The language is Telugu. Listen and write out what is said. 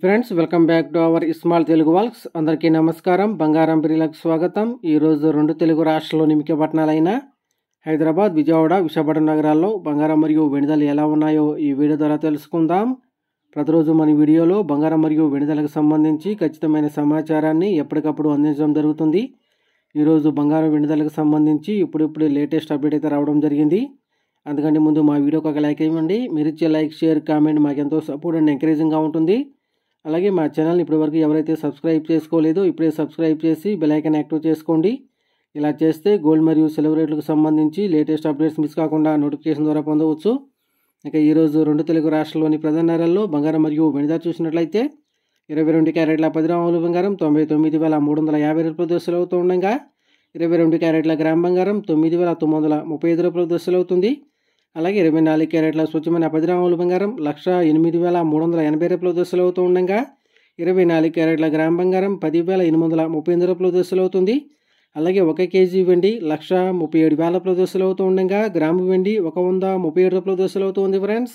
Friends, welcome back to our small Telugu walks. అందరికీ నమస్కారం. బంగారం బిర్లకు స్వాగతం. ఈరోజు రెండు తెలుగు రాష్ట్రాల్లోని ముఖ్య పట్టణాలైన హైదరాబాద్, విజయవాడ, విశాఖపట్నం నగరాల్లో బంగారం మరియు వెండి ధరలు ఎలా ఉన్నాయో ఈ వీడియో ద్వారా తెలుసుకుందాం. ప్రతిరోజు మన వీడియోలో బంగారం మరియు వెండి ధరలకు సంబంధించి ఖచ్చితమైన సమాచారాన్ని ఎప్పటికప్పుడు అందించడం జరుగుతుంది. ఈరోజు బంగారం వెండి ధరలకు సంబంధించి ఇప్పుడిప్పుడే లేటెస్ట్ అప్డేట్ అయితే రావడం జరిగింది. అందుకంటే ముందు మా వీడియోకి ఒక లైక్ ఇవ్వండి. మీరు ఇచ్చే లైక్, షేర్, కామెంట్ మాకు ఎంతో సపోర్ట్ అండ్ ఎంకరేజింగ్గా ఉంటుంది. అలాగే మా ఛానల్ని ఇప్పటివరకు ఎవరైతే సబ్స్క్రైబ్ చేసుకోలేదో ఇప్పుడే సబ్స్క్రైబ్ చేసి బెల్ ఐకాన్ యాక్టివ్ చేసుకోండి. ఇలా చేస్తే గోల్డ్ మరియు సిల్వర్ రేట్లకు సంబంధించి లేటెస్ట్ అప్డేట్స్ మిస్ కాకుండా నోటిఫికేషన్ ద్వారా పొందవచ్చు. ఇక ఈరోజు రెండు తెలుగు రాష్ట్రాల్లోని ప్రధాన నగరాల్లో బంగారం మరియు వెండి ధర చూసినట్లయితే 22 క్యారెట్ల 10 గ్రాముల బంగారం 99,350 రూపాయల దశలు అవుతూ ఉండగా 22 క్యారెట్ల గ్రామ్ బంగారం 9,935 రూపాయల దశలు అవుతుంది. అలాగే 24 క్యారెట్ల స్వచ్ఛమైన 10 గ్రాముల బంగారం 1,08,380 రూపాయల దశలు అవుతూ ఉండగా 24 క్యారెట్ల గ్రామ్ బంగారం 10,838 రూపాయల దశలు అవుతుంది. అలాగే 1 కేజీ వెండి 1,37,000 రూపాయల దశలు అవుతూ ఉండగా గ్రాము వెండి 137 రూపాయల దశలు అవుతుంది ఫ్రెండ్స్.